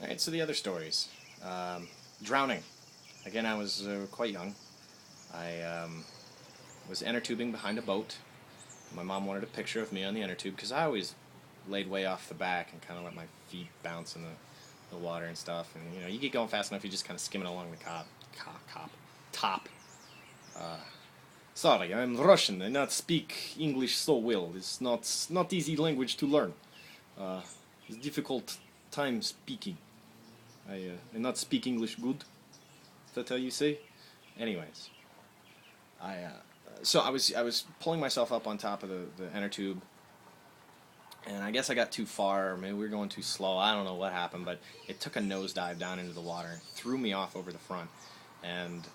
All right, so the other stories. Drowning. Again, I was quite young. I was inner tubing behind a boat. My mom wanted a picture of me on the inner tube because I always laid way off the back and kind of let my feet bounce in the water and stuff. And you know, you get going fast enough, you just kind of skimming along the top. Uh, Sorry, I'm Russian. I not speak English so well. It's not easy language to learn. It's difficult time speaking. I not speak English good. Is that how you say? Anyways, so I was pulling myself up on top of the inner tube, and I guess I got too far. Or maybe we were going too slow. I don't know what happened, but it took a nosedive down into the water and threw me off over the front, and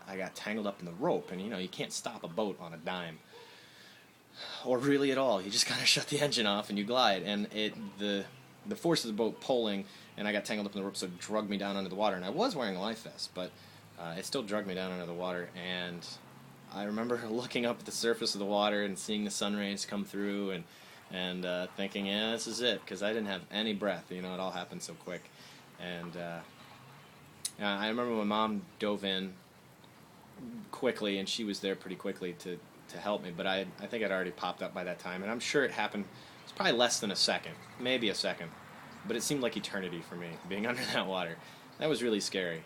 I got tangled up in the rope. And you know you can't stop a boat on a dime, or really at all. You just kind of shut the engine off and you glide, and the force of the boat pulling, and I got tangled up in the rope, so it dragged me down under the water. And I was wearing a life vest, but it still dragged me down under the water. And I remember looking up at the surface of the water and seeing the sun rays come through, and thinking, yeah, this is it, because I didn't have any breath. You know, it all happened so quick. And yeah, I remember my mom dove in quickly, and she was there pretty quickly to help me. But I think I'd already popped up by that time, and I'm sure it happened. It's probably less than a second, maybe a second, but it seemed like eternity for me being under that water. That was really scary.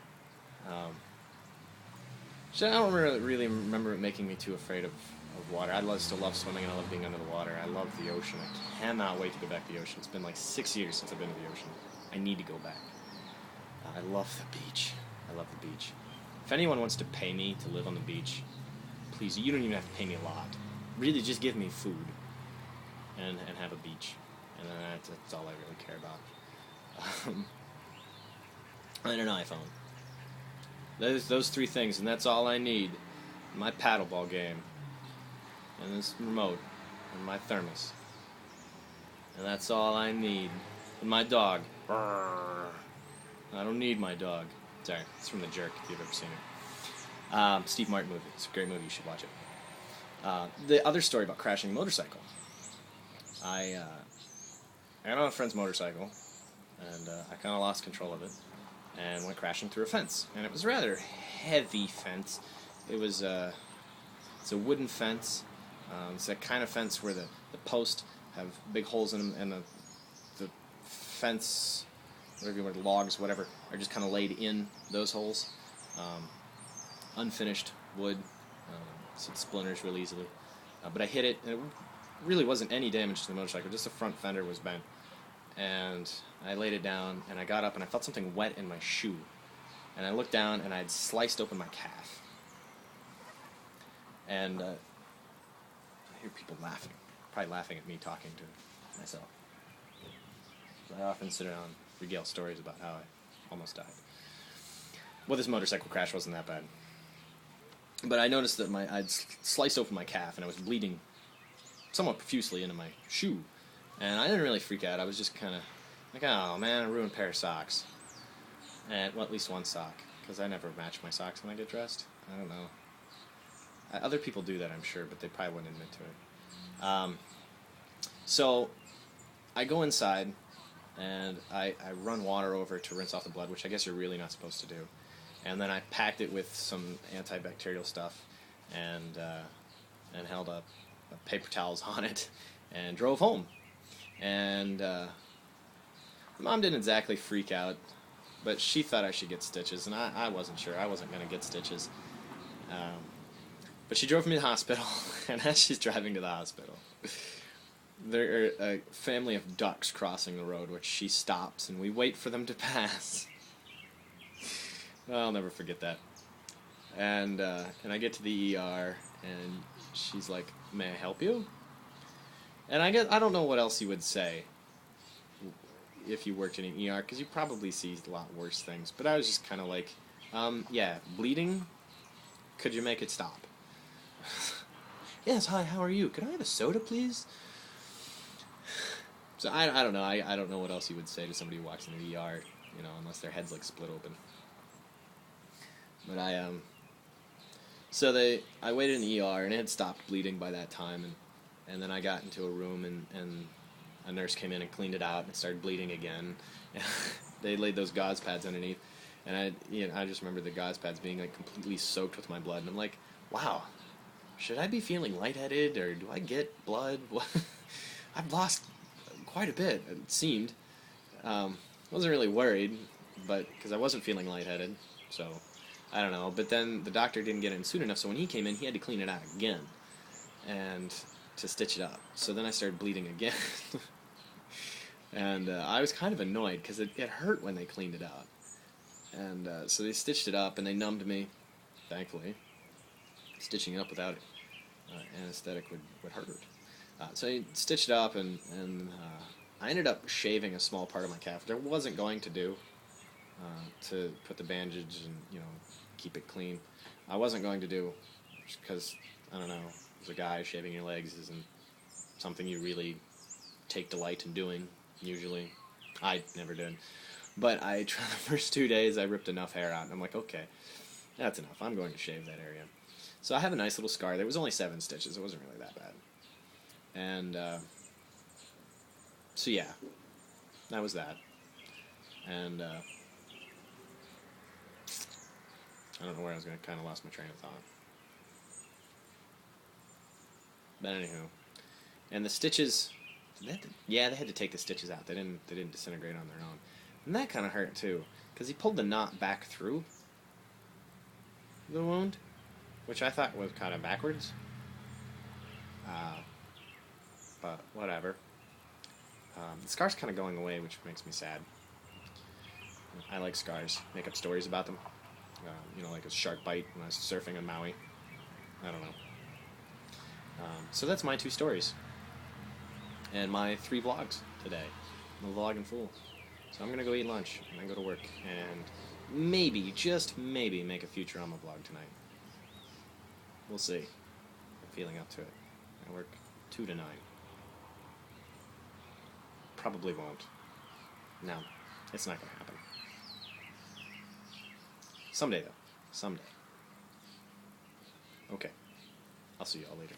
So I don't really remember it making me too afraid of water. Still love swimming, and I love being under the water. I love the ocean. I cannot wait to go back to the ocean. It's been like 6 years since I've been to the ocean. I need to go back. I love the beach. I love the beach. If anyone wants to pay me to live on the beach, please, you don't even have to pay me a lot. Really, just give me food and have a beach. And then that's all I really care about. And an iPhone. Those three things, and that's all I need. My paddleball game, and this remote, and my thermos. And that's all I need. And my dog. I don't need my dog. Sorry, it's from The Jerk, if you've ever seen it. Steve Martin movie. It's a great movie. You should watch it. The other story about crashing a motorcycle. I got on a friend's motorcycle, and I kind of lost control of it, and went crashing through a fence. And it was a rather heavy fence. It's a wooden fence. It's that kind of fence where the posts have big holes in them, and the fence, whatever you want, logs, whatever, are just kind of laid in those holes. Unfinished wood, so it splinters really easily. But I hit it, and it really wasn't any damage to the motorcycle, just the front fender was bent. And I laid it down, and I got up, and I felt something wet in my shoe. And I looked down, and I had sliced open my calf. And I hear people laughing, probably laughing at me talking to myself. I often sit around and regale stories about how I almost died. Well, this motorcycle crash wasn't that bad. But I noticed that I'd sliced open my calf, and I was bleeding somewhat profusely into my shoe. And I didn't really freak out. I was just kind of like, oh man, I ruined a pair of socks. And, well, at least one sock, because I never match my socks when I get dressed. I don't know. Other people do that, I'm sure, but they probably wouldn't admit to it. So I go inside, and I run water over to rinse off the blood, which I guess you're really not supposed to do. And then I packed it with some antibacterial stuff, and held up paper towels on it, and drove home. And Mom didn't exactly freak out, but she thought I should get stitches, and I wasn't sure. I wasn't going to get stitches. But she drove me to the hospital, and as she's driving to the hospital, there are a family of ducks crossing the road, which she stops, and we wait for them to pass. I'll never forget that. And I get to the ER, and she's like, "May I help you?" And I don't know what else you would say if you worked in an ER, because you probably see a lot worse things. But I was just kind of like, yeah, bleeding? Could you make it stop? Yes, hi, how are you? Could I have a soda, please? So I don't know. I don't know what else you would say to somebody who walks into the ER, you know, unless their head's like split open. But I waited in the ER, and it had stopped bleeding by that time, and then I got into a room, and a nurse came in and cleaned it out and it started bleeding again. They laid those gauze pads underneath, and I just remember the gauze pads being like completely soaked with my blood, and I'm like, wow, should I be feeling lightheaded or do I get blood? I've lost quite a bit, it seemed. Wasn't really worried, but because I wasn't feeling lightheaded, so I don't know. But then the doctor didn't get in soon enough, so when he came in, he had to clean it out again and to stitch it up. So then I started bleeding again. And I was kind of annoyed because it hurt when they cleaned it out. And so they stitched it up and they numbed me, thankfully. Stitching it up without anesthetic would hurt. So I stitched it up and I ended up shaving a small part of my calf. There wasn't going to do to put the bandage and keep it clean. I wasn't going to do because I don't know. As a guy, shaving your legs isn't something you really take delight in doing. Usually, I never did. But I tried the first 2 days. I ripped enough hair out, and I'm like, okay, that's enough. I'm going to shave that area. So I have a nice little scar. There was only 7 stitches. It wasn't really that bad. And so yeah, that was that. And I don't know where I was going. To kind of lost my train of thought. But anywho, and the stitches. They had to take the stitches out. They didn't disintegrate on their own, and that kind of hurt too, because he pulled the knot back through the wound, which I thought was kind of backwards. But whatever. The scar's kind of going away, which makes me sad. I like scars. Make up stories about them. Like a shark bite when I was surfing on Maui. I don't know. So that's my 2 stories. And my 3 vlogs today. I'm a vlogging fool. So I'm going to go eat lunch, and then go to work, and maybe, just maybe, make a Futurama vlog tonight. We'll see. I'm feeling up to it. I work 2 to 9. Probably won't. No, it's not going to happen. Someday, though. Someday. Okay. I'll see you all later.